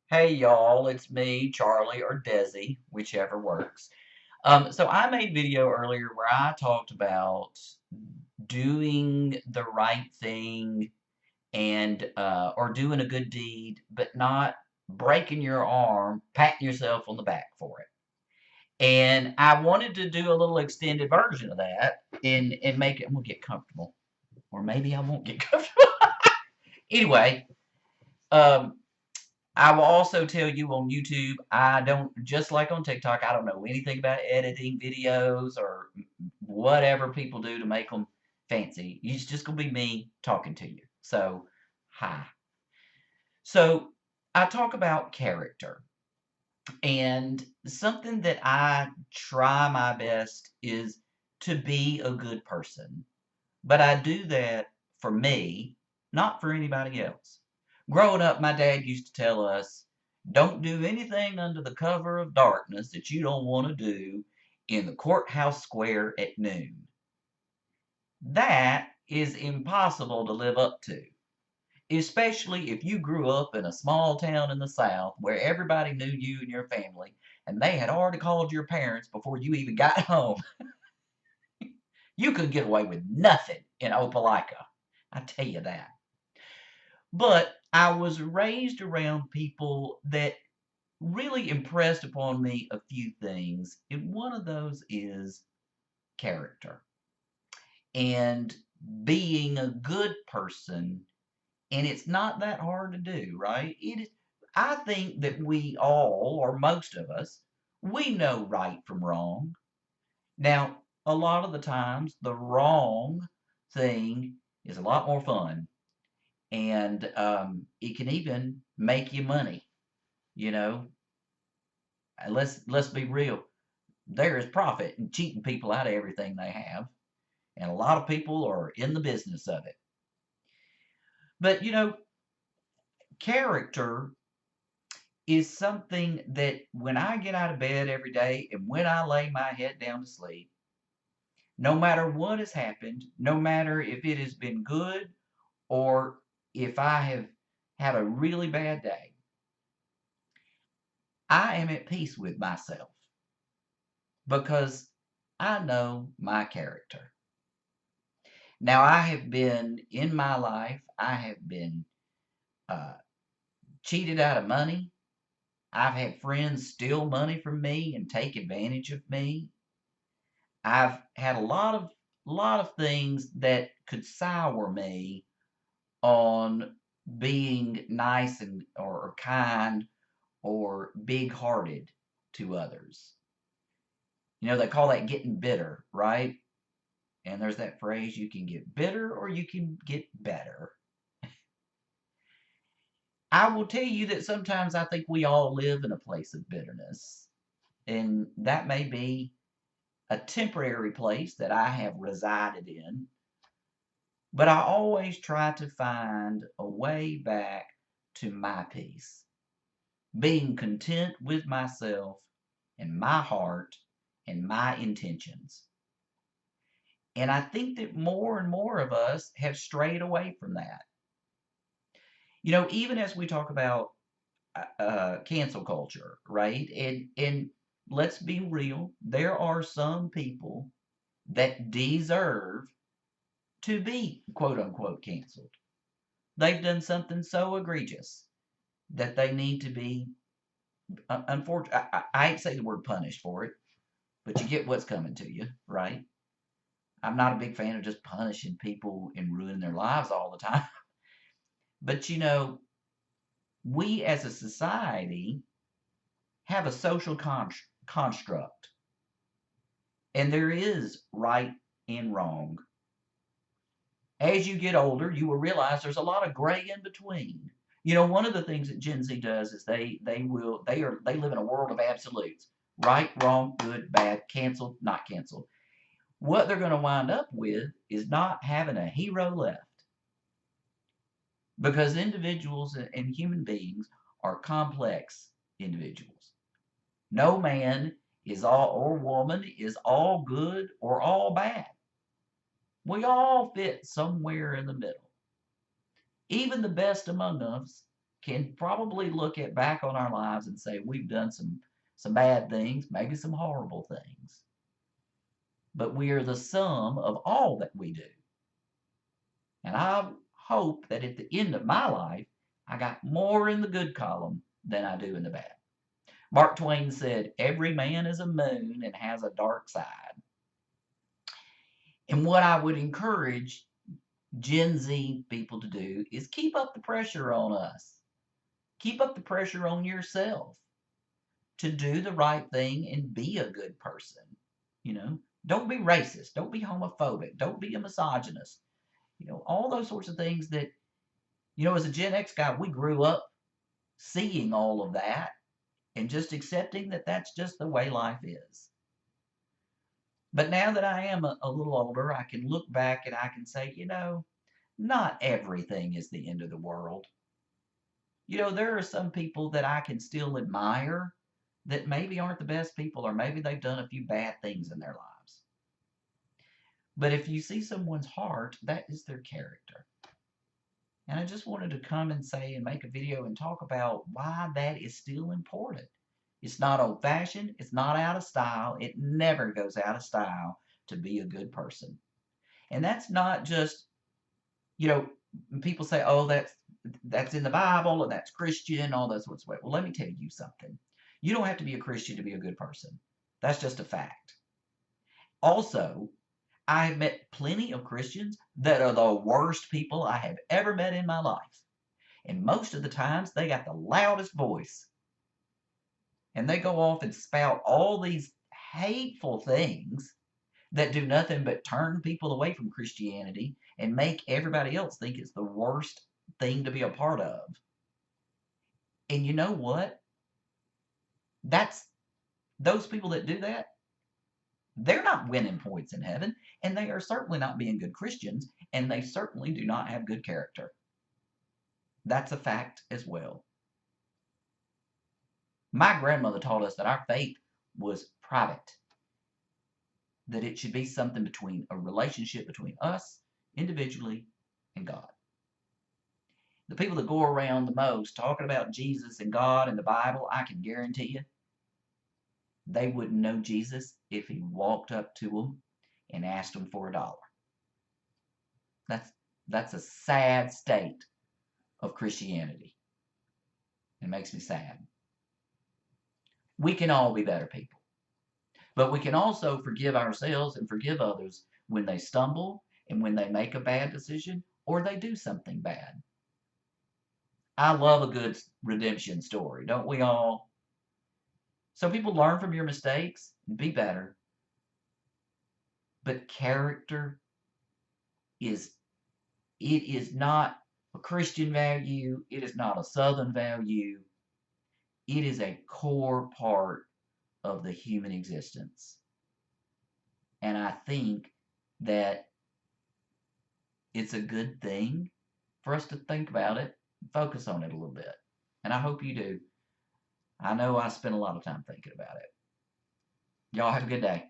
Hey y'all, it's me, Charlie, or Desi, whichever works. So I made a video earlier where I talked about doing the right thing and or doing a good deed, but not breaking your arm, patting yourself on the back for it. And I wanted to do a little extended version of that and make it. We'll get comfortable, or maybe I won't get comfortable. Anyway, um, I will also tell you on YouTube, I don't, just like on TikTok, I don't know anything about editing videos or whatever people do to make them fancy. It's just going to be me talking to you. So, hi. So, I talk about character. And something that I try my best is to be a good person. But I do that for me, not for anybody else. Growing up, my dad used to tell us, don't do anything under the cover of darkness that you don't want to do in the courthouse square at noon. That is impossible to live up to, especially if you grew up in a small town in the South where everybody knew you and your family, and they had already called your parents before you even got home. You could get away with nothing in Opelika. I tell you that. But I was raised around people that really impressed upon me a few things. And one of those is character and being a good person. And it's not that hard to do, right? It is, I think that we all, or most of us, we know right from wrong. Now, a lot of the times, the wrong thing is a lot more fun, and it can even make you money. You know, let's be real. There is profit in cheating people out of everything they have, and a lot of people are in the business of it. But character is something that when I get out of bed every day and when I lay my head down to sleep, no matter what has happened, no matter if it has been good or if I have had a really bad day, I am at peace with myself because I know my character. Now, I have been in my life, I have been uh, cheated out of money. I've had friends steal money from me and take advantage of me. I've had a lot of things that could sour me on being nice and or kind or big-hearted to others. They call that getting bitter, right? And there's that phrase, you can get bitter or you can get better. I will tell you that sometimes I think we all live in a place of bitterness. And that may be a temporary place that I have resided in. But I always try to find a way back to my peace, being content with myself and my heart and my intentions. And I think that more and more of us have strayed away from that. Even as we talk about cancel culture, right? And let's be real, there are some people that deserve to be quote unquote canceled. They've done something so egregious that they need to be unfortunate. I hate to say the word punished for it, but you get what's coming to you, right? I'm not a big fan of just punishing people and ruining their lives all the time. But we as a society have a social construct, and there is right and wrong. As you get older, you will realize there's a lot of gray in between. One of the things that Gen Z does is they live in a world of absolutes. Right, wrong, good, bad, canceled, not canceled. What they're going to wind up with is not having a hero left because individuals and human beings are complex individuals. No man is all or woman is all good or all bad. We all fit somewhere in the middle. Even the best among us can probably look at back on our lives and say we've done some bad things, maybe some horrible things. But we are the sum of all that we do. And I hope that at the end of my life, I got more in the good column than I do in the bad. Mark Twain said, every man is a moon and has a dark side. And what I would encourage Gen Z people to do is keep up the pressure on us. Keep up the pressure on yourself to do the right thing and be a good person. You know, don't be racist. Don't be homophobic. Don't be a misogynist. You know, all those sorts of things that, you know, as a Gen X guy, we grew up seeing all of that and just accepting that that's just the way life is. But now that I am a little older, I can look back and I can say, you know, not everything is the end of the world. You know, there are some people that I can still admire that maybe aren't the best people, or maybe they've done a few bad things in their lives. But if you see someone's heart, that is their character. And I just wanted to come and say and make a video and talk about why that is still important. It's not old fashioned, it's not out of style, it never goes out of style to be a good person. And that's not just, you know, people say, oh, that's in the Bible and that's Christian, all those sorts of ways. Well, let me tell you something. You don't have to be a Christian to be a good person. That's just a fact. Also, I have met plenty of Christians that are the worst people I have ever met in my life. And most of the times, they got the loudest voice. And they go off and spout all these hateful things that do nothing but turn people away from Christianity and make everybody else think it's the worst thing to be a part of. And you know what? That's those people that do that, they're not winning points in heaven, and they are certainly not being good Christians, and they certainly do not have good character. That's a fact as well. My grandmother taught us that our faith was private, that it should be something between a relationship between us individually and God. The people that go around the most talking about Jesus and God and the Bible, I can guarantee you, they wouldn't know Jesus if he walked up to them and asked them for $1. That's a sad state of Christianity. It makes me sad. We can all be better people. But we can also forgive ourselves and forgive others when they stumble and when they make a bad decision or they do something bad. I love a good redemption story, don't we all? So people learn from your mistakes and be better. But character is not a Christian value. It is not a Southern value. It is a core part of the human existence. And I think that it's a good thing for us to think about it, focus on it a little bit. And I hope you do. I know I spend a lot of time thinking about it. Y'all have a good day.